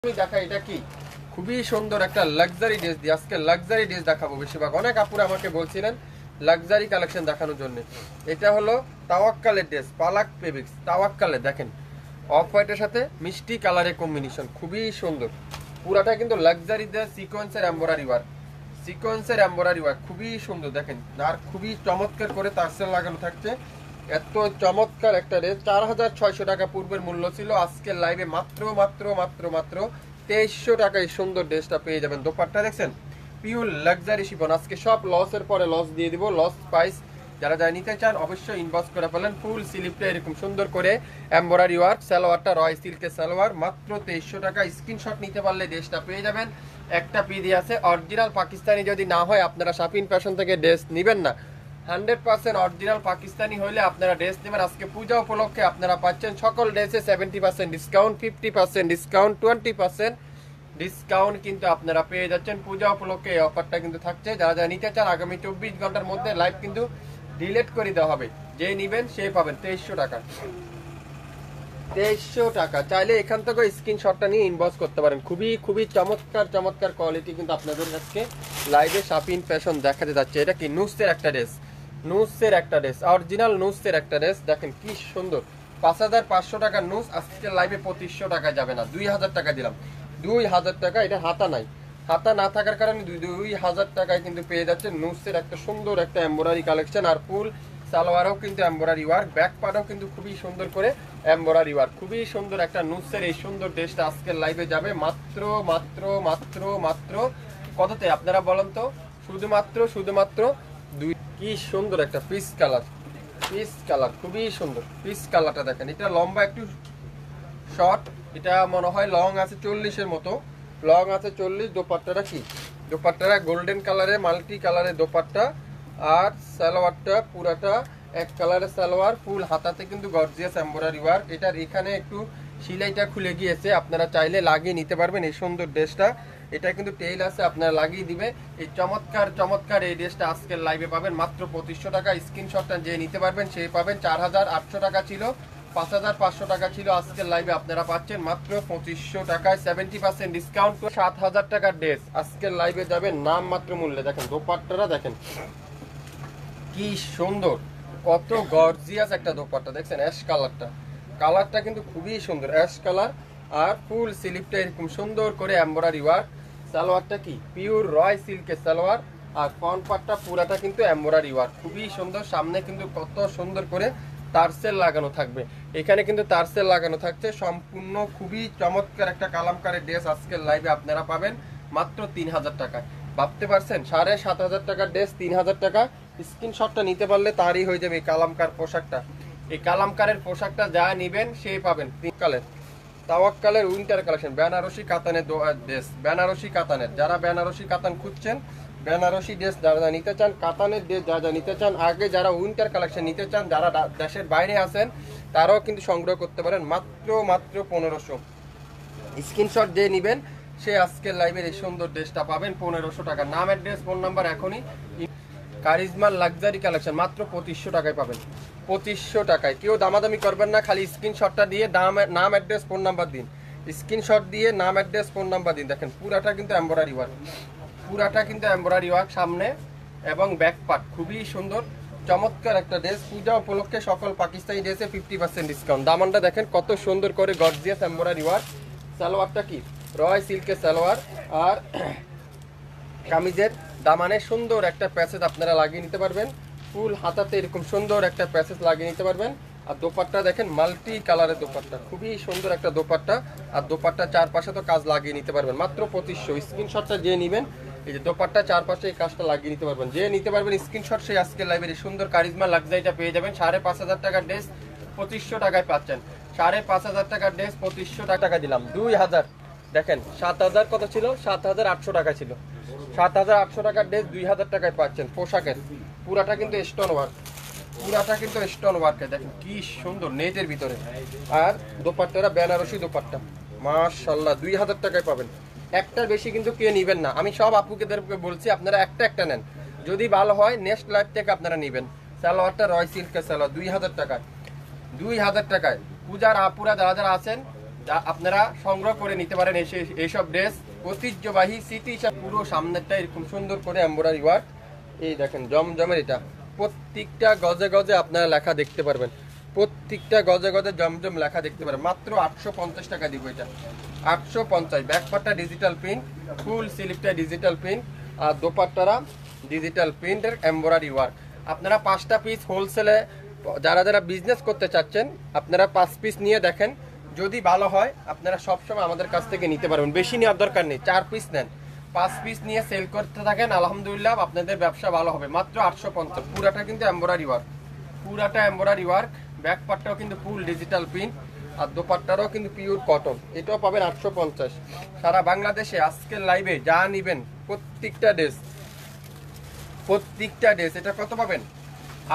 আমি দেখাই এটা কি খুবই সুন্দর একটা লাক্সারি ড্রেস দিয়ে আজকে লাক্সারি ড্রেস দেখাবো। বেশিরভাগ অনেক আপুরা আমাকে বলছিলেন লাক্সারি কালেকশন দেখানোর জন্য। এটা হলো তাওয়াক্কালের ড্রেস, পালাক ফেব্রিক্স তাওয়াক্কালের। দেখেন অফ হোয়াইটের সাথে মিষ্টি কালারের কম্বিনেশন, খুবই সুন্দর। পুরাটা কিন্তু লাক্সারি ড্রেস, সিকোয়েন্সের এমব্রয়ডারি ওয়ার্ক, সিকোয়েন্সের এমব্রয়ডারি ওয়ার্ক খুবই সুন্দর। দেখেন আর খুবই চমৎকার করে টার্সেল লাগানো থাকছে। এত চমৎকার একটা ড্রেস 4600 টাকা পূর্বের মূল্য ছিল, আজকের লাইভে মাত্র মাত্র মাত্র মাত্র 2300 টাকায় সুন্দর ড্রেসটা পেয়ে যাবেন। দোপাট্টা দেখছেন পিওর লাক্সারি শিফন। আজকে সব লসের পরে লস দিয়ে দিব, লস প্রাইস। যারা যারা নিতে চান অবশ্যই ইনবক্স করে ফেলেন। ফুল স্লিপটা এরকম সুন্দর করে এমব্রয়ডারি ওয়ার্ক, সালোয়ারটা রয় সিল্কের সালোয়ার, মাত্র 2300 টাকা। স্ক্রিনশট নিতে পারলে ড্রেসটা পেয়ে যাবেন। একটা পিডি আছে অরিজিনাল পাকিস্তানি, যদি না হয় আপনারা শাপিন ফ্যাশন থেকে ড্রেস নেবেন না। 100% অরিজিনাল পাকিস্তানি হইলে আপনারা ড্রেস নেবেন। আজকে পূজা উপলক্ষে আপনারা পাচ্ছেন সকল ড্রেসে 70% ডিসকাউন্ট, 50% ডিসকাউন্ট, 20% ডিসকাউন্ট কিন্তু আপনারা পেয়ে যাচ্ছেন পূজা উপলক্ষে। এই অফারটা কিন্তু থাকছে। যারা যারা নিতে চান আগামী 24 ঘন্টার মধ্যে লাইভ কিন্তু ডিলিট করে দেওয়া হবে। যে নিবেন সে পাবেন 2300 টাকা। 2300 টাকা চাইলে এখান থেকে স্ক্রিনশটটা নিয়ে ইনবক্স করতে পারেন। খুবই খুবই চমৎকার চমৎকার কোয়ালিটি কিন্তু আপনাদের কাছে লাইভে শাপিন ফ্যাশন দেখাতে যাচ্ছে। এটা কি নুসের একটা ড্রেস, নুসের একটা ড্রেস, অরিজিনাল নুসের একটা ড্রেস। দেখেন কি সুন্দর। 5500 টাকা নুস, আজকে লাইভে 2500 টাকা যাবে না, 2000 টাকা দিলাম। 2000 টাকা। এটা হাতা নাই, হাতা না থাকার কারণে 2000 টাকায় কিন্তু পেয়ে যাচ্ছে নুসের একটা সুন্দর একটা এমব্রয়ডারি কালেকশন। আর ফুল সালোয়ারও কিন্তু এমব্রয়ডারি ওয়ার্ক, ব্যাক পার্টও কিন্তু খুবই সুন্দর করে এমব্রয়ডারি ওয়ার্ক। খুবই সুন্দর একটা নুসের এই সুন্দর ড্রেসটা আজকের লাইভে যাবে মাত্র মাত্র মাত্র মাত্র কততে আপনারা বলেন তো? শুধুমাত্র শুধুমাত্র দুই। কি সুন্দর একটা পিস কালার, পিস কালার খুবই সুন্দর। পিস কালারটা দেখেন, এটা লম্বা একটু শর্ট, এটা মনে হয় লং আছে 40-এর মতো, লং আছে 40। দোপাট্টাটা কি, দোপাট্টাটা গোল্ডেন কালারে মাল্টি কালারের দোপাট্টা। আর সালোয়ারটা পুরাটা এক কালারের সালোয়ার, ফুল হাতাতে কিন্তু গর্জিয়াস এমব্রয়ডারি ওয়ার্ক। এটার এখানে একটু সিলাইটা খুলে গিয়েছে, আপনারা চাইলে লাগিয়ে নিতে পারবেন এই সুন্দর ড্রেসটা। এটা কিন্তু টেইল আছে, আপনারা লাগিয়ে দিবে। এই চমৎকার চমৎকার এই ড্রেসটা আজকের লাইভে পাবেন মাত্র 2500 টাকা। স্ক্রিনশটটা যে নিতে পারবেন সেই পাবেন। 4800 টাকা ছিল, 5500 টাকা ছিল, আজকের লাইভে আপনারা পাচ্ছেন মাত্র 2500 টাকায়। 70% ডিসকাউন্ট, 7000 টাকার ড্রেস আজকের লাইভে যাবে নাম মাত্র মূল্যে। দেখেন দোপাট্টাটা দেখেন কি সুন্দর, কত গর্জিয়াস একটা দোপাট্টা। দেখছেন অ্যাশ কালারটা, কালারটা কিন্তু খুবই সুন্দর অ্যাশ কালার। আর ফুল স্লিপটা এরকম সুন্দর করে এমব্রয়ডারি ওয়ার্ক। সালোয়ারটা কি পিওর রয় সিল্কের সালোয়ার। আর ফ্রন্ট পার্টটা পুরাটা কিন্তু এমব্রয়ডারি ওয়ার্ক, খুবই সুন্দর। সামনে কিন্তু কত সুন্দর করে টার্সেল লাগানো থাকবে, এখানে কিন্তু টার্সেল লাগানো থাকছে সম্পূর্ণ। খুবই চমৎকার একটা কালামকারের ড্রেস আজকের লাইভে আপনারা পাবেন মাত্র 3000 টাকায়। ভাবতে পারছেন 7500 টাকার ড্রেস 3000 টাকা। স্ক্রিনশটটা নিতে পারলে তারই হয়ে যাবে এই কালামকার পোশাকটা। এই কালামকারের পোশাকটা যা নিবেন সেই পাবেন। কালের তাওয়াক্কালের উইন্টার কালেকশন, বেনারসি কাতানের ড্রেস, বেনারসি কাতানের। যারা বেনারসি কাতান খুঁজছেন, বেনারসি ড্রেস যারা নিতে চান, কাতানের ড্রেস যারা নিতে চান, আগে যারা উইন্টার কালেকশন নিতে চান, যারা দেশের বাইরে আছেন তারাও কিন্তু সংগ্রহ করতে পারেন মাত্র মাত্র 1500। স্ক্রিনশট যে নেবেন সে আজকের লাইভের এই সুন্দর ড্রেসটা পাবেন 1500 টাকা। নাম অ্যাড্রেস ফোন নাম্বার এখনই। কারিজমার লাক্সারি কালেকশন মাত্র 2500 টাকায় পাবেন, 2500 টাকায়। কেউ দামাদামি করবেন না, খালি স্ক্রিনশটটা দিয়ে নাম অ্যাড্রেস ফোন নাম্বার দিন। স্ক্রিনশট দিয়ে নাম অ্যাড্রেস ফোন নাম্বার দিন। দেখেন পুরাটা কিন্তু এমব্রয়ডারি ওয়ার্ক, পুরাটা কিন্তু এমব্রয়ডারি ওয়ার্ক সামনে এবং ব্যাক পার্ট, খুবই সুন্দর চমৎকার একটা ড্রেস। পূজা উপলক্ষে সকল পাকিস্তানি ড্রেসে 50% ডিসকাউন্ট। দামানটা দেখেন কত সুন্দর করে গর্জিয়াস এমব্রয়ডারি ওয়ার্ক। সালোয়ারটা কি রয় সিল্কের সালোয়ার। আর কামিজের দামানে সুন্দর একটা প্যাসেজ আপনারা লাগিয়ে নিতে পারবেন। ফুল হাতাতে এরকম সুন্দর একটা প্যাসেজ লাগিয়ে নিতে পারবেন। আর দোপাট্টা দেখেন মাল্টি কালারের দোপাট্টা, খুবই সুন্দর একটা দোপাট্টা। আর দোপাট্টা চারপাশে তো কাজ লাগিয়ে নিতে পারবেন মাত্র 2500। স্ক্রিনশটটা যে নেবেন, এই যে দোপাট্টা চারপাশে এই কাজটা লাগিয়ে নিতে পারবেন। যে নিতে পারবেন স্ক্রিনশট সেই আজকের লাইভের সুন্দর কারিজমা লাক্সারিটা পেয়ে যাবেন। 5500 টাকার ড্রেস 2500 টাকায় পাচ্ছেন। 5500 টাকার ড্রেস 2500 টাকা দিলাম। 2000 দেখেন 7000 কত ছিল, 7800 টাকা ছিল। 7800 টাকার ড্রেস 2000 টাকায় পাচ্ছেন। পোশাকের পুরাটা কিন্তু স্টোন ওয়ার্ক, পুরাটা কিন্তু স্টোন ওয়ার্কে। দেখেন কি সুন্দর নেটের ভিতরে। আর দোপাট্টারা বেনারসি দোপাট্টা মাশাআল্লাহ 2000 টাকায় পাবেন। একটার বেশি কিন্তু কে নেবেন না, আমি সব আপুকেদেরকে বলছি আপনারা একটা একটা নেন, যদি ভালো হয় নেক্সট লাইভ থেকে আপনারা নেবেন। সালোয়ারটা রয় সিল্কের সালোয়ার 2000 টাকায়, 2000 টাকায়। পূজার আপুরা যারা যারা আছেন যা আপনারা সংগ্রহ করে নিতে পারেন এসে এইসব ড্রেস ঐতিহ্যবাহী স্মৃতি হিসাবে। পুরো সামনেরটা এরকম সুন্দর করে এমব্রয়ডারি ওয়ার্ক, এই দেখেন জমজমের এটা প্রত্যেকটা গজে গজে আপনারা লেখা দেখতে পারবেন, প্রত্যেকটা গজে গজে জমজম লেখা দেখতে পারবেন। মাত্র 850 টাকা দিব এটা, 850। ব্যাকপার্টটা ডিজিটাল প্রিন্ট, ফুল স্লিভটা ডিজিটাল প্রিন্ট, আর দোপাট্টারা ডিজিটাল প্রিন্টের এমব্রয়ডারি ওয়ার্ক। আপনারা 5টা পিস হোলসেলে যারা যারা বিজনেস করতে চাচ্ছেন আপনারা 5 পিস নিয়ে দেখেন, যদি ভালো হয় আপনারা সবসময় আমাদের কাছ থেকে নিতে পারবেন। বেশি নেওয়ার দরকার নেই, 4 পিস নেন, 5 পিস নিয়ে সেল করতে থাকেন, আলহামদুলিল্লাহ আপনাদের ব্যবসা ভালো হবে। মাত্র 850। পুরাটা কিন্তু এমব্রয়ডারি ওয়ার্ক, পুরাটা এমব্রয়ডারি ওয়ার্ক। ব্যাক পার্টটাও কিন্তু ফুল ডিজিটাল প্রিন্ট, আর দোপাট্টারও কিন্তু পিওর কটন, এটাও পাবেন 850। সারা বাংলাদেশে আজকের লাইভে যা নিবেন প্রত্যেকটা ড্রেস এটা কত পাবেন?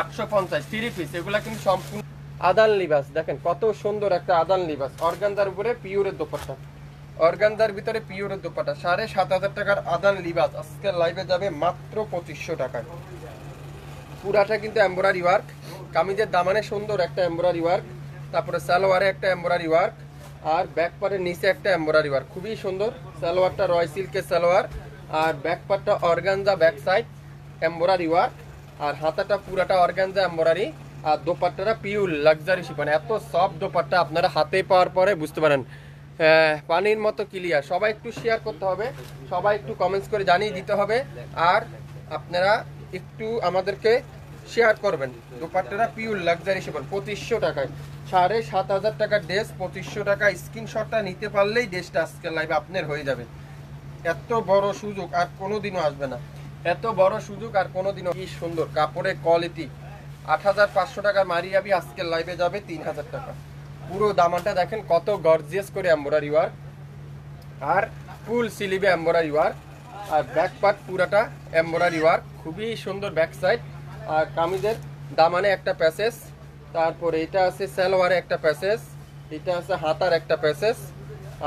850। 3 পিস এগুলা কিন্তু সম্পূর্ণ আদান লিবাস, দেখেন কত সুন্দর একটা আদান লিবাস, অর্গানজার উপরে পিওরের দোপাট্টা, অর্গানজার ভিতরে পিওরের দোপাট্টা। 7500 টাকার আদান লিবাস আজকের লাইভে যাবে মাত্র 2500 টাকায়। পুরাটা কিন্তু এমব্রয়ডারি ওয়ার্ক, কামিজের দামানে সুন্দর একটা এমব্রয়ডারি ওয়ার্ক, তারপরে সালোয়ারে একটা এমব্রয়ডারি ওয়ার্ক, আর ব্যাক পার্টের নিচে একটা এমব্রয়ডারি ওয়ার্ক, খুবই সুন্দর। সালোয়ারটা রয় সিল্কের সালোয়ার, আর ব্যাক পার্টটা organza back side embroidery work, আর হাতাটা পুরাটা অর্গানজা এমব্রয়ডারি, আর দোপাট্টাটা পিওর লাক্সারি শিফন। এত সফট দোপাট্টা আপনারা হাতে পাওয়ার পরে বুঝতে পারেন পানির মতো ক্লিয়ার। সবাই একটু শেয়ার করতে হবে, সবাই একটু কমেন্টস করে জানিয়ে দিতে হবে, আর আপনারা একটু আমাদেরকে শেয়ার করবেন। দোপাট্টাটা পিওর লাক্সারি শিফন 2500 টাকায়, 7500 টাকার ড্রেস 2500 টাকা। স্ক্রিনশটটা নিতে পারলেই ড্রেসটা আজকের লাইভে আপনার হয়ে যাবে। এত বড় সুযোগ আর কোনোদিনও আসবে না, এত বড় সুযোগ আর কোনোদিনও। কি সুন্দর কাপড়ের কোয়ালিটি। 8500 টাকার মারিয়াবি আজকের লাইভে যাবে 3000 টাকা। পুরো দামানটা দেখেন কত গর্জিয়াস করে এমব্রয়ডারি ওয়ার্ক, আর ফুল স্লিভে এমব্রয়ডারি ওয়ার্ক, আর ব্যাক পার্ট পুরাটা এমব্রয়ডারি ওয়ার্ক, খুবই সুন্দর ব্যাক সাইড। আর কামিজের দামানে একটা প্যাসেজ, তারপরে এটা আছে সালোয়ারে একটা প্যাসেজ, এটা আছে হাতার একটা প্যাসেজ,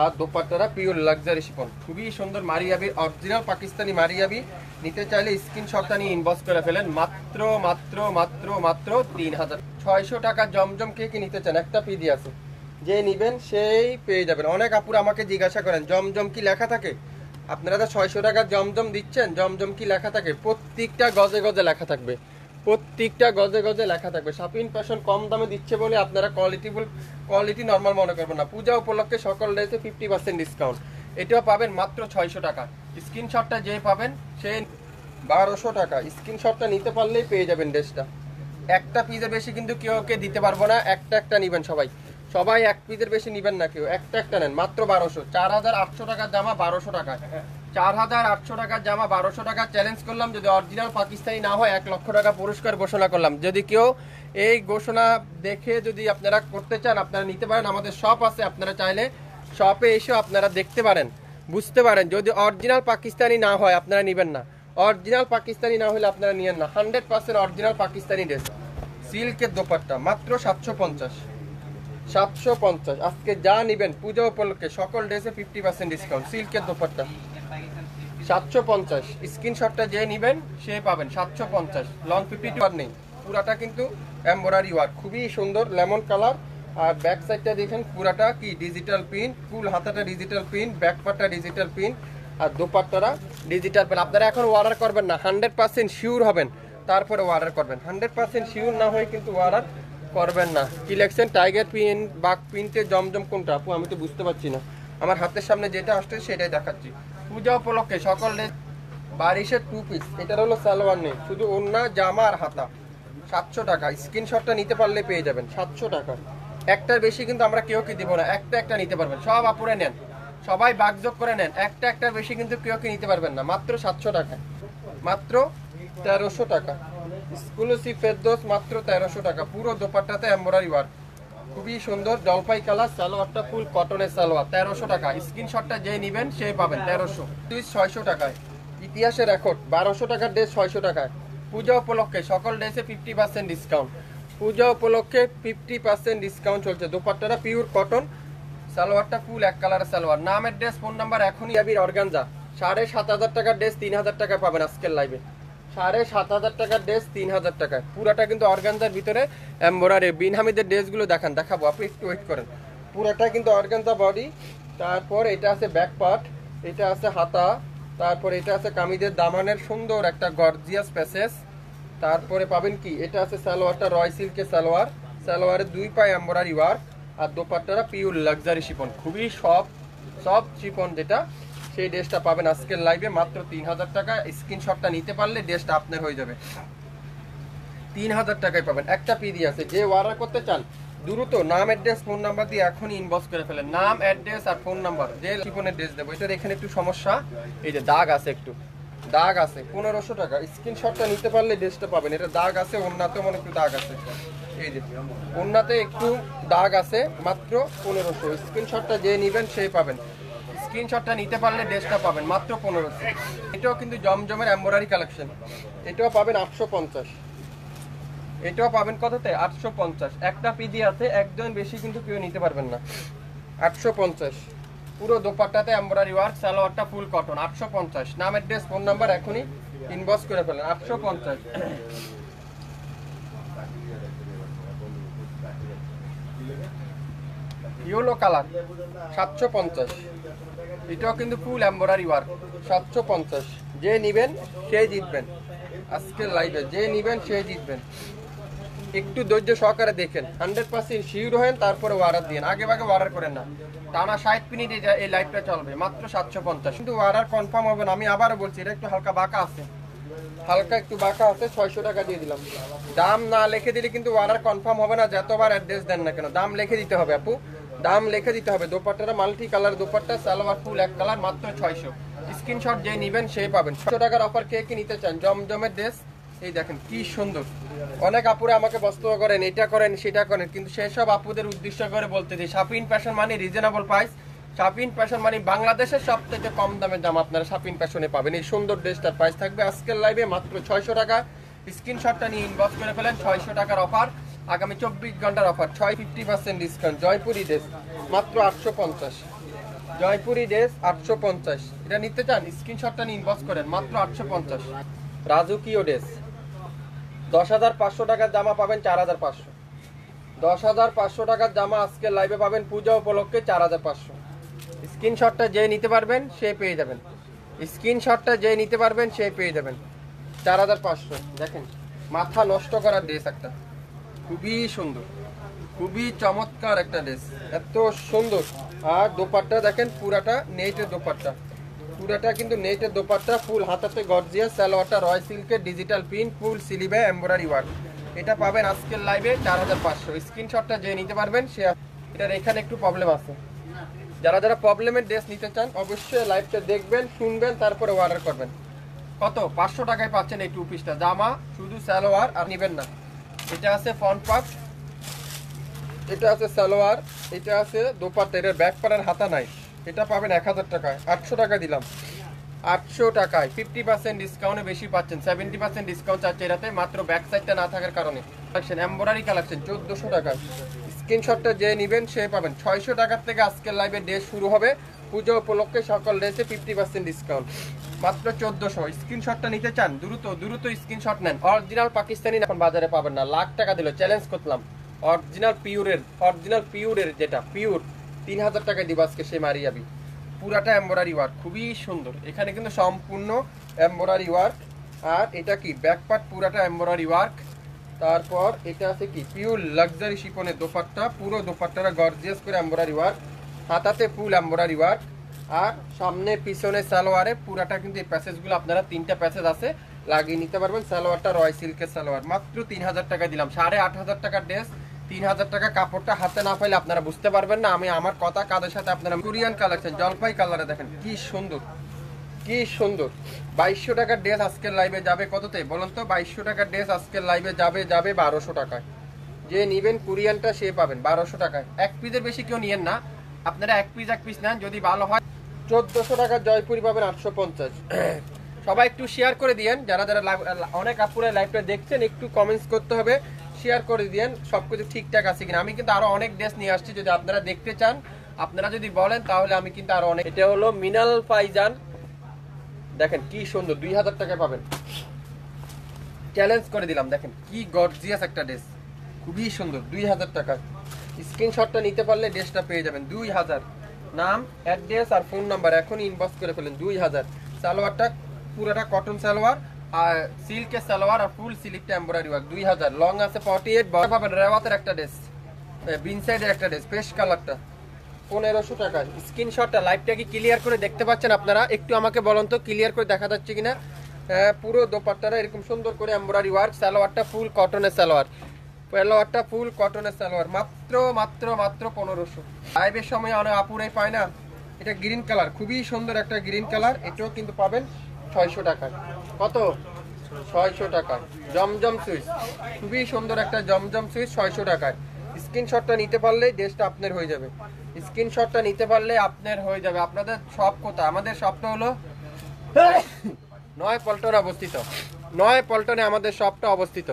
আর দোপাট্টারা পিওর লাক্সারি শিফন, খুবই সুন্দর। মারিয়াবির অরিজিনাল পাকিস্তানি মারিয়াবি নিতে চাইলে স্ক্রিনশটটা নিয়ে ইনবক্স করে ফেলেন। মাত্র মাত্র মাত্র মাত্র 3600 টাকা। জমজম কে কি নিতে চান? একটা পিডি আছে, যে নিবেন সেই পেয়ে যাবেন। অনেক আপুরা আমাকে জিজ্ঞাসা করেন জমজম কি লেখা থাকে? আপনারা তো 600 টাকার জমজম দিচ্ছেন, জমজম কি লেখা থাকে? প্রত্যেকটা গজে গজে লেখা থাকবে, প্রত্যেকটা গজে গজে লেখা থাকবে। শাপিন ফ্যাশন কম দামে দিচ্ছে বলে আপনারা কোয়ালিটি নরমাল মনে করবেন না। পূজা উপলক্ষে সকল ড্রেসে 50% ডিসকাউন্ট, এটাও পাবেন মাত্র 600 টাকা। স্ক্রিনশটটা যে পাবেন সে 1200 টাকা। স্ক্রিনশটটা নিতে পারলেই পেয়ে যাবেন ড্রেসটা। একটা পিসের বেশি কিন্তু কেউ দিতে পারবো না, একটা একটা নিবেন সবাই, সবাই এক পিসের বেশি নিবেন না, কেউ একটা একটা নেন। মাত্র 1200। 4800 টাকার জামা 1200 টাকা, 4800 টাকার জামা 1200 টাকা। চ্যালেঞ্জ করলাম যদি অরিজিনাল পাকিস্তানি না হয় 1 লক্ষ টাকা পুরস্কার ঘোষণা করলাম। যদি কেউ এই ঘোষণা দেখে যদি আপনারা করতে চান আপনারা নিতে পারেন। আমাদের শপ আছে, আপনারা চাইলে শপে এসে আপনারা দেখতে পারেন, বুঝতে পারেন। যদি অরিজিনাল পাকিস্তানি না হয় আপনারা নেবেন না, অরিজিনাল পাকিস্তানি না হলে আপনারা নিয়েন না। 100% অরিজিনাল পাকিস্তানি ড্রেস, সিল্কের দোপাট্টা মাত্র 750। 750 আজকে যা নিবেন পূজা উপলক্ষে সকল ড্রেসে 50% ডিসকাউন্ট। সিল্কের দোপাট্টা 750। স্ক্রিনশটটা যে নিবেন সে পাবেন 750। লং 52 আর নেই, পুরাটা কিন্তু এমব্রয়ডারি ওয়ার্ক, খুবই সুন্দর লেমন কালার। আর ব্যাক সাইডটা দেখেন পুরাটা কি ডিজিটাল প্রিন্ট, ফুল হাতাটা ডিজিটাল প্রিন্ট, ব্যাক পার্টটা ডিজিটাল প্রিন্ট, আর দোপাট্টারা ডিজিটাল প্রিন্ট। আপনারা এখন অর্ডার করবেন না, 100% শিওর হবেন তারপরে অর্ডার করবেন। 100% শিওর না হয়ে কিন্তু অর্ডার করবেন না। কি লেখছেন? টাইগার প্রিন্ট, বাঘ প্রিন্টের জমজম কোনটা আপু? আমি তো বুঝতে পারছি না, আমার হাতের সামনে যেটা আসছে সেটাই দেখাচ্ছি। পূজা উপলক্ষে সকল বারিশের 2 পিস, এটার হলো সালোয়ার নেই, শুধু ওড়না জামা আর হাতা। 700 টাকা। স্ক্রিনশটটা নিতে পারলে পেয়ে যাবেন 700 টাকা। একটার বেশি কিন্তু আমরা কেউ কি দিব না, একটা একটা নিতে পারবেন। সব আপুরে নেন, সবাই বাগযোগ করে নেন, একটা একটার বেশি কিন্তু কেউ কি নিতে পারবেন না। মাত্র 700 টাকা, মাত্র 1300 টাকা। এক্সক্লুসিভ ফেরদৌস মাত্র 1300 টাকা। পুরো দোপাট্টাতে এমব্রয়ডারি ওয়ার্ক, খুবই সুন্দর জলপাই কালার। সালোয়ারটা ফুল কটনের সালোয়ার, 1300 টাকা। স্ক্রিনশটটা যে নেবেন সে পাবেন 1300। 600 টাকায় ইতিহাসের রেকর্ড। 1200 টাকার ড্রেস 600 টাকায়। পূজা উপলক্ষে সকল ড্রেসে 50% ডিসকাউন্ট। পূজা উপলক্ষে 50% ডিসকাউন্ট চলছে। দোপাট্টাটা পিওর কটন, সালোয়ারটা ফুল এক কালারের সালোয়ার। নামের ড্রেস, ফোন নাম্বার এখনই আবির অর্গানজা। 7500 টাকার ড্রেস 3000 টাকায় পাবেন আজকের লাইভে। 7500 টাকার ড্রেস 3000 টাকায়। পুরাটা কিন্তু অর্গানজার ভিতরে এমব্রয়ডারি। বিন হামিদের ড্রেসগুলো দেখাবো, আপনি একটু ওয়েট করেন। পুরাটা কিন্তু অর্গানজা বডি। তারপর এটা আছে ব্যাক পার্ট, এটা আছে হাতা, তারপর এটা আছে কামিজের দামানের সুন্দর একটা গর্জিয়াস প্যাসেজ। তারপরে পাবেন কি, এটা আছে সালোয়ারটা রয় সিল্কের সালোয়ার, সালোয়ারের 2 পায়ে এমব্রয়ডারি ওয়ার্ক, আর দোপাট্টাটা পিওর লাক্সারি শিফন, খুবই সফট শিফন যেটা, সেই ড্রেসটা পাবেন আজকের লাইভে মাত্র 3000 টাকা। স্ক্রিনশটটা নিতে পারলে ড্রেসটা আপনার হয়ে যাবে, 3000 টাকায় পাবেন। একটা পিডি আছে, যে অর্ডার করতে চান দ্রুত নাম অ্যাড্রেস ফোন নাম্বার দিয়ে এখনই ইনবক্স করে ফেলেন, নাম অ্যাড্রেস আর ফোন নাম্বার। যে শিফনের ড্রেস দেবো, এটার এখানে একটু সমস্যা, এই যে দাগ আছে, একটু দাগ আছে, 1500 টাকা। স্ক্রিনশটটা নিতে পারলে ড্রেসটা পাবেন। এটা দাগ আছে, ওন্নাতেও মনে একটু দাগ আছে, এই যে ওন্নাতে একটু দাগ আছে, মাত্র 1500। স্ক্রিনশটটা যে নেবেন সেই পাবেন, স্ক্রিনশটটা নিতে পারলে ড্রেসটা পাবেন মাত্র 1500। এটাও কিন্তু জমজমের এমব্রয়ডারি কালেকশন, এটাও পাবেন 850। এটাও পাবেন কততে, 850। একটা পিডি আছে, একজন বেশি কিন্তু কেউ নিতে পারবেন না, 850। পুরো দোপাট্টাতে এমব্রয়ডারি ওয়ার্ক, সালোয়ারটা ফুল কটন, 850। নাম অ্যাড্রেস ফোন নাম্বার এখনই ইনবক্স করে ফেলেন, 850। ইয়েলো কালার 750, এটাও কিন্তু ফুল এমব্রয়ডারি ওয়ার্ক, 750। যে নিবেন সেই জিতবেন আজকের লাইভে, যে নিবেন সেই জিতবেন। একটু ধৈর্য সহকারে দেখেন, 100% শিওর হন, তারপরে অর্ডার দিন, আগে ভাগে অর্ডার করেন না। টানা 60 মিনিট এই লাইভটা চলবে, মাত্র 750। কিন্তু অর্ডার কনফার্ম হবে না, আমি আবারও বলছি, এটা একটু হালকা বাঁকা আছে, হালকা একটু বাঁকা আছে, 600 টাকা দিয়ে দিলাম। দাম না লিখে দিলে কিন্তু অর্ডার কনফার্ম হবে না, যতবার অ্যাড্রেস দেন না কেন, দাম লিখে দিতে হবে আপু, দাম লিখে দিতে হবে। দোপাট্টাটা মাল্টি কালার দোপাট্টা, সালোয়ার ফুল এক কালার, মাত্র 600। স্ক্রিনশট যে নেবেন সেই পাবেন। 600 টাকার অফার কে কি নিতে চান, জমজমের ড্রেস, এই দেখেন কি সুন্দর। অনেক আপুরে আমাকে বস্তুও করেন, এটা করেন সেটা করেন, কিন্তু সেসব আপুদের উদ্দেশ্য করে বলতে দিই, শাপিন ফ্যাশন মানে রিজনেবল প্রাইস। শাপিন ফ্যাশন মানে বাংলাদেশের সবথেকে কম দামের জামা আপনারা শাপিন ফ্যাশনে পাবেন। এই সুন্দর ড্রেসটার প্রাইস থাকবে আজকের লাইভে মাত্র 600 টাকা। স্ক্রিনশটটা নিয়ে ইনবক্স করে ফেলেন, 600 টাকার অফার, আগামী 24 ঘন্টার অফার, 50% ডিসকাউন্ট। জয়পুরি ড্রেস মাত্র 850, জয়পুরি ড্রেস 850। এটা নিতে চান স্ক্রিনশটটা নিয়ে ইনবক্স করেন, মাত্র 850। রাজুকিও ড্রেস 10,500 টাকার জামা পাবেন 4,500, 10,500 টাকার জামা আজকে লাইভে পাবেন পূজা উপলক্ষে 4,500। স্ক্রিনশটটা যে নিতে পারবেন সে পেয়ে যাবেন, স্ক্রিনশটটা যে নিতে পারবেন সে পেয়ে যাবেন 4,500। দেখেন মাথা নষ্ট করার ড্রেস একটা, খুবই সুন্দর, খুবই চমৎকার একটা ড্রেস, এত সুন্দর। আর দোপাট্টা দেখেন, পুরাটা নেটের দোপাট্টা, পুরাটা কিন্তু নেটের দোপাট্টা, ফুল হাতাতে গর্জিয়াস, সালোয়ারটা রয় সিল্কের ডিজিটাল প্রিন্ট, ফুল সিলিভে এমব্রয়ডারি ওয়ার্ক। এটা পাবেন আজকের লাইভে 4,500। স্ক্রিনশটটা যে নিতে পারবেন সে, এটার এখানে একটু প্রবলেম আছে, যারা যারা প্রবলেমের ড্রেস নিতে চান অবশ্যই লাইভটা দেখবেন, শুনবেন, তারপরে অর্ডার করবেন। কত 500 টাকায় পাচ্ছেন এই টু পিসটা জামা, শুধু সালোয়ার, আর নেবেন না। এটা আছে ফ্রন্ট পার্ট, এটা আছে সালোয়ার, এটা আছে দোপাট্টা, এটার ব্যাক পার্টের হাতা নাই, এটা পাবেন 1000 টাকায়, 800 টাকা দিলাম, 800 টাকায় 50% ডিসকাউন্টে বেশি পাচ্ছেন, 70% ডিসকাউন্ট চাচ্ছে এটাতে, মাত্র ব্যাক সাইডটা না থাকার কারণে। কালেকশন এমব্রয়ডারি কালেকশন 1400 টাকায়। স্ক্রিনশটটা যে নেবেন সে পাবেন। 600 টাকার থেকে আজকের লাইভে ড্রেস শুরু হবে, পুজো উপলক্ষে সকল ড্রেসে 50% ডিসকাউন্ট, মাত্র 1400। স্ক্রিনশটটা নিতে চান দ্রুত স্ক্রিনশট নেন। অরিজিনাল পাকিস্তানি এখন বাজারে পাবেন না, লাখ টাকা দিল, চ্যালেঞ্জ করলাম। অরিজিনাল পিওরের যেটা পিওর 3000 টাকায় দিব আজকে, সে মারি যাবি। পুরাটা এমব্রয়ডারি ওয়ার্ক, খুবই সুন্দর, এখানে কিন্তু সম্পূর্ণ এমব্রয়ডারি ওয়ার্ক। আর এটা কি ব্যাক পার্ট, পুরাটা এমব্রয়ডারি ওয়ার্ক। তারপর এটা আছে কি পিওর লাক্সারি শিফনের দোপাট্টা, পুরো দোপাট্টাটা গর্জিয়াস করে এমব্রয়ডারি ওয়ার্ক, হাতাতে ফুল এমব্রয়ডারি ওয়ার্ক। আর সামনে পিছনে সালোয়ারে পুরাটা কিন্তু এই প্যাসেজগুলো আপনারা 3টা প্যাসেজ আছে, লাগিয়ে নিতে পারবেন। সালোয়ারটা রয় সিল্কের সালোয়ার, মাত্র 3000 টাকা দিলাম। 8,500 টাকার ড্রেস, 3000 টাকা। কাপড়টা হাতে না পাইলে আপনারা বুঝতে পারবেন না, আমি আমার কথা কাদের সাথে আপনারা। কোরিয়ান কালেকশন জলপাই কালারে দেখেন কি সুন্দর, কি সুন্দর। 2200 টাকার ড্রেস আজকের লাইভে যাবে কততে বলুন তো? 2200 টাকার ড্রেস আজকের লাইভে যাবে 1200 টাকায়। যে নিবেন কোরিয়ানটা সে পাবেন 1200 টাকায়। এক পিসের বেশি কেউ নিয়েন না, আপনারা এক পিস নেন, যদি ভালো হয়। 1400 টাকার জয়পুরি পাবেন 850। সবাই একটু শেয়ার করে দিয়েন, যারা যারা অনেক আপুরা লাইভটা দেখছেন, একটু কমেন্টস করতে হবে, শেয়ার করে দিয়েন সবকিছু ঠিকঠাক আছে কিনা। আমি কিন্তু আরো অনেক ড্রেস নিয়ে আসছি, যদি আপনারা দেখতে চান, আপনারা যদি বলেন তাহলে আমি কিন্তু আরো অনেক। এটা হলো মিনাল ফাইজান, দেখেন কি সুন্দর, 2000 টাকায় পাবেন, চ্যালেঞ্জ করে দিলাম। দেখেন কি গর্জিয়াস একটা ড্রেস, খুবই সুন্দর, 2000 টাকায়। স্ক্রিনশটটা নিতে পারলে ড্রেসটা পেয়ে যাবেন 2000। নাম, অ্যাড্রেস আর ফোন নাম্বার এখনই ইনবক্স করে ফেলেন। 2000। সালোয়ারটা পুরোটা কটন সালোয়ার আর সিল্কের সালোয়ার আর ফুল সিল্কটা এমব্রয়ডারি ওয়ার্ক। 2000। লং আছে 48। বড় পাবেন রেওয়াতের একটা ড্রেস, বিন সাইডের একটা ড্রেস, পেস্ট কালারটা 1500 টাকা। স্ক্রিনশটটা লাইভটা কি ক্লিয়ার করে দেখতে পাচ্ছেন আপনারা? একটু আমাকে বলুন তো ক্লিয়ার করে দেখা যাচ্ছে কিনা। পুরো দোপাট্টাটা এরকম সুন্দর করে এমব্রয়ডারি ওয়ার্ক, সালোয়ারটা ফুল কটনের সালোয়ার, সালোয়ারটা ফুল কটনের সালোয়ার, মাত্র মাত্র মাত্র 1500। লাইভের সময় অনেক আপুরাই পায় না। এটা গ্রিন কালার, খুবই সুন্দর একটা গ্রিন কালার, এটাও কিন্তু পাবেন 600 টাকায়। কত? 600 টাকায়। জমজম সুইচ, খুবই সুন্দর একটা জমজম সুইচ 600 টাকায়। স্ক্রিনশটটা নিতে পারলে ড্রেসটা আপনার হয়ে যাবে। স্ক্রিনশটটা নিতে পারলে আপনার হয়ে যাবে। আপনাদের শপ কোথায়? আমাদের শপটা হলো নয় পল্টনে অবস্থিত। নয় পল্টনে আমাদের শপটা অবস্থিত।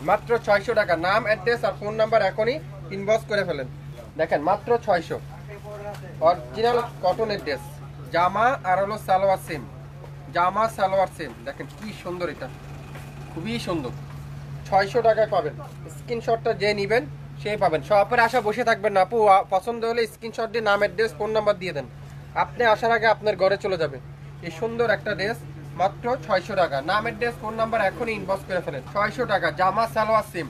মাত্র 600 টাকা। নাম, অ্যাড্রেস আর ফোন নাম্বার এখনই ইনবক্স করে ফেলেন। দেখেন মাত্র 600। অরিজিনাল কটনের ড্রেস, জামা আর হলো সালোয়ার সেম, জামা সালোয়ার সেম। দেখেন কি সুন্দর, এটা খুবই সুন্দর। 600 টাকায় পাবেন। স্ক্রিনশটটা যে নেবেন সেই পাবেন। শপের আশা বসে থাকবেন না আপু, পছন্দ হলে স্ক্রিনশট দিয়ে নাম, অ্যাড্রেস, ফোন নাম্বার দিয়ে দেন। আপনি আসার আগে আপনার ঘরে চলে যাবে। এই সুন্দর একটা ড্রেস মাত্র 600 টাকা। নাম, অ্যাড্রেস, ফোন নাম্বার এখনই ইনবক্স করে ফেলেন। 600 টাকা। জামা সালোয়ার সেম,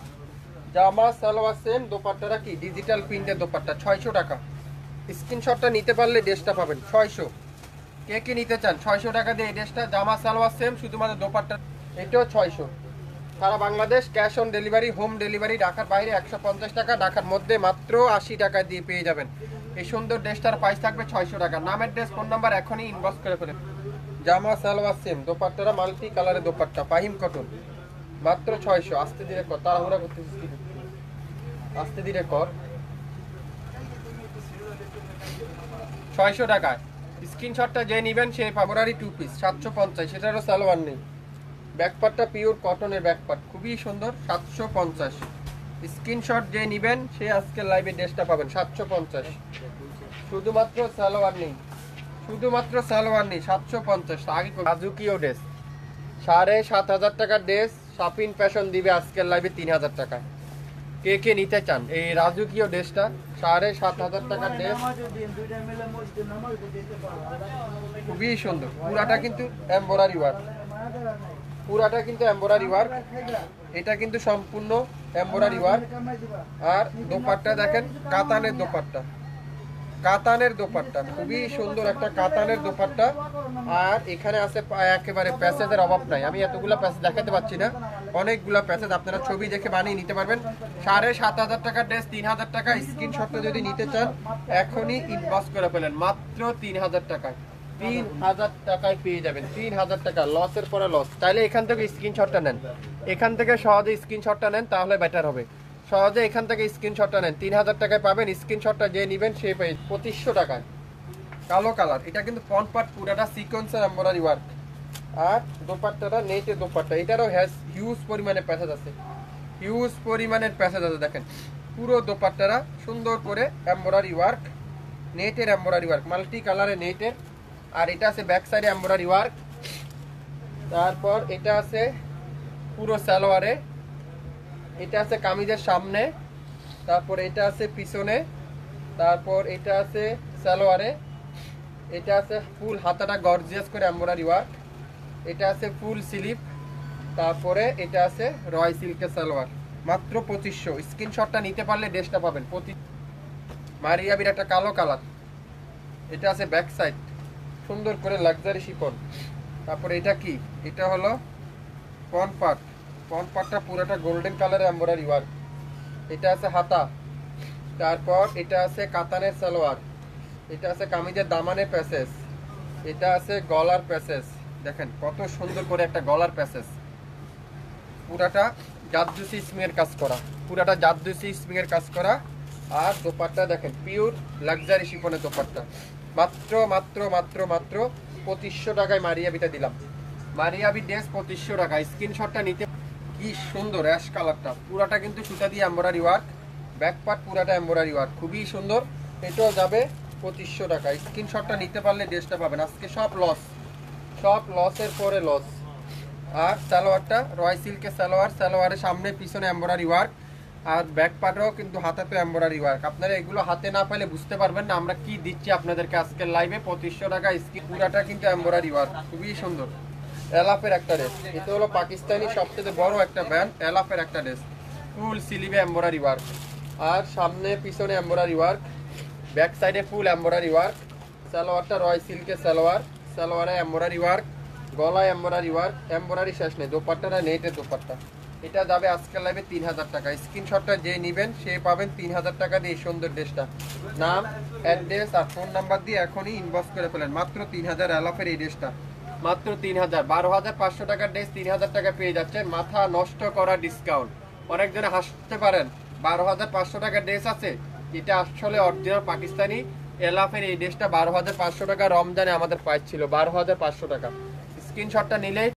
জামা সালোয়ার সেম। দোপাট্টাটা কি ডিজিটাল প্রিন্টের দোপাট্টা, 600 টাকা। স্ক্রিনশটটা নিতে পারলে ড্রেসটা পাবেন 600। কে কে নিতে চান? 600 টাকা দিয়ে এই ড্রেসটা, জামা সালোয়ার সেম, শুধুমাত্র দোপাট্টা এটাও 600। সারা Bangladesh cash on delivery, home delivery. ঢাকার বাইরে 150 টাকা, ঢাকার মধ্যে মাত্র 80 টাকা দিয়ে পেয়ে যাবেন। এই সুন্দর ড্রেসটার প্রাইস থাকবে 600 টাকা। নামের ড্রেস, ফোন নাম্বার এখনই ইনবক্স করে ফেলেন। জামা সালোয়ার সেম, দোপাট্টাটা মাল্টি কালারের দোপাট্টা, পাহিম কটন, মাত্র 600। আস্তে ধীরে কর, তাড়াহুড়া করতেছিস কি? আস্তে ধীরে কর। 600 টাকায়। স্ক্রিনশটটা যে নেবেন সেই ফেব্রুয়ারি 2 পিস 750। সেটারও সালোয়ার নেই। ব্যাকপার্টটা পিওর কটনের ব্যাকপার্ট, খুবই সুন্দর, 750। স্ক্রিনশট যে নেবেন সে আজকের লাইভে ড্রেসটা পাবেন 750। শুধুমাত্র সালোয়ার নেই, শুধুমাত্র সালোয়ার নেই, 750। আগে রাজুকিও ড্রেস 7500 টাকার ড্রেস, শাপিন ফ্যাশন দিবে আজকের লাইভে 3000 টাকায়। কে কে নিতে চান এই রাজুকিও ড্রেসটা? 7500 টাকার ড্রেস, খুবই সুন্দর। পুরাটা কিন্তু এমব্রয়ডারি ওয়ার্ক, পুরাটা কিন্তু এমব্রয়ডারি ওয়ার্ক। এটা কিন্তু সম্পূর্ণ এমব্রয়ডারি ওয়ার্ক। আর দোপাট্টা দেখেন, কাতানের দোপাট্টা, কাতানের দোপাট্টা, খুবই সুন্দর একটা কাতানের দোপাট্টা। আর এখানে আছে একেবারে প্যাসেজের অভাব নাই। আমি এতগুলা প্যাসেজ দেখাতে পাচ্ছি না, অনেকগুলা প্যাসেজ, আপনারা ছবি দেখে বানিয়ে নিতে পারবেন। 7500 টাকার ড্রেস 3000 টাকা। স্ক্রিনশটটা যদি নিতে চান এখনই ইনবক্স করে ফেলেন, মাত্র 3000 টাকায়। 3000 টাকায় পেয়ে যাবেন। 3000 টাকা, লসের পরে লস। তাইলে এখান থেকে স্ক্রিনশটটা নেন, এখান থেকে সহজে স্ক্রিনশটটা নেন, তাহলে বেটার হবে। সহজে এখান থেকে স্ক্রিনশটটা নেন, 3000 টাকায় পাবেন। স্ক্রিনশটটা যে নেবেন সে পেয়ে 2500 টাকায়। কালো কালার, এটা কিন্তু ফ্রন্ট পার্ট পুরাটা সিকোয়েন্সের এমব্রয়ডারি ওয়ার্ক। আর দোপাট্টাটা নেটের দোপাট্টা, এটারও হিউজ পরিমাণে প্যাসেজ আছে, হিউজ পরিমাণের প্যাসেজ আছে। দেখেন পুরো দোপাট্টাটা সুন্দর করে এমব্রয়ডারি ওয়ার্ক, নেটের এমব্রয়ডারি ওয়ার্ক, মাল্টি কালারের নেটের। আর এটা আছে ব্যাক সাইডে এমব্রয়ডারি ওয়ার্ক। তারপর এটা আছে পুরো সালোয়ারে, এটা আছে কামিজের সামনে, তারপর এটা আছে পিছনে, তারপর এটা আছে সালোয়ারে, এটা আছে ফুল হাতাটা গর্জিয়াস করে এমব্রয়ডারি ওয়ার্ক, এটা আছে ফুল স্লিভ, তারপরে এটা আছে রয় সিল্কের সালোয়ার। মাত্র 2500। স্ক্রিনশটটা নিতে পারলে ড্রেসটা পাবেন। মারিয়াবির একটা কালো কালার, এটা আছে ব্যাক সাইড সুন্দর করে লাক্সারি শিফন। তারপরে এটা কি? এটা হলো ফ্রন্ট পার্ট, ফ্রন্ট পার্টটা পুরোটা গোল্ডেন কালারের এমব্রয়ডারি ওয়ার্ক। এটা আছে হাতা, তারপর এটা আছে কাতানের সালোয়ার, এটা আছে কামিজের দামানের প্যাসেজ, এটা আছে গলার প্যাসেজ। দেখেন কত সুন্দর করে একটা গলার প্যাসেজ, পুরাটা জাদুসি স্প্রিং এর কাজ করা, পুরাটা জাদুসি স্প্রিং এর কাজ করা। আর দোপাট্টা দেখেন পিওর লাক্সারি শিফনের দোপাট্টা, মাত্র মাত্র মাত্র মাত্র 2500 টাকায় মারিয়াবিটা দিলাম। মারিয়াবি ড্রেস 2500 টাকা। স্ক্রিনশটটা নিতে, কি সুন্দর অ্যাশ কালারটা, পুরাটা কিন্তু সুতা দিয়ে এমব্রয়ডারি ওয়ার্ক, ব্যাক পার্ট পুরাটা এমব্রয়ডারি ওয়ার্ক, খুবই সুন্দর। এটাও যাবে 2500 টাকা। স্ক্রিনশটটা নিতে পারলে ড্রেসটা পাবেন। আজকে সব লস, সব লসের পরে লস। আর সালোয়ারটা রয় সিল্কের সালোয়ার, সালোয়ারের সামনে পিছনে এমব্রয়ডারি ওয়ার্ক। আর ব্যাক পার্টও কিন্তু হাতাতে এমব্রয়ডারি ওয়ার্ক। আপনারা এগুলো হাতে না পেলে বুঝতে পারবেন না আমরা কি দিচ্ছি আপনাদেরকে আজকের লাইভে। 2500 টাকা স্কিন, পুরাটা কিন্তু এমব্রয়ডারি ওয়ার্ক, খুবই সুন্দর। এলাফের একটা ড্রেস, এটা হলো পাকিস্তানি সবচেয়ে বড় একটা ব্র্যান্ড, এলাফের একটা ড্রেস, ফুল স্লিভে এমব্রয়ডারি ওয়ার্ক, আর সামনে পিছনে এমব্রয়ডারি ওয়ার্ক, ব্যাক সাইডে ফুল এমব্রয়ডারি ওয়ার্ক। সালোয়ারটা রয় সিল্কের সালোয়ার, সালোয়ারে এমব্রয়ডারি ওয়ার্ক, গলায় এমব্রয়ডারি ওয়ার্ক, এমব্রয়ডারি শেষ নেই। দোপাট্টাটা নেটের দোপাট্টা। এটা যাবে আজকের লাইভে 3000 টাকা। স্ক্রিনশটটা যে নেবেন সে পাবেন 3000 টাকা দিয়ে এই সুন্দর ড্রেসটা। নাম, অ্যাড্রেস আর ফোন নাম্বার দিয়ে এখনই ইনবক্স করে ফেলেন। মাত্র 3000 এলাফের এই ড্রেসটা, মাত্র 3000। 12,500 টাকার ড্রেস 3000 টাকা পেয়ে যাচ্ছে, মাথা নষ্ট করা ডিসকাউন্ট। অনেকজনে হাসতে পারেন 12,500 টাকার ড্রেস আছে, এটা আসলে অরিজিনাল পাকিস্তানি এলাফের এই ড্রেসটা 12,500 টাকা রমজানে আমাদের প্রাইস ছিল 12,500 টাকা। স্ক্রিনশটটা নিলেই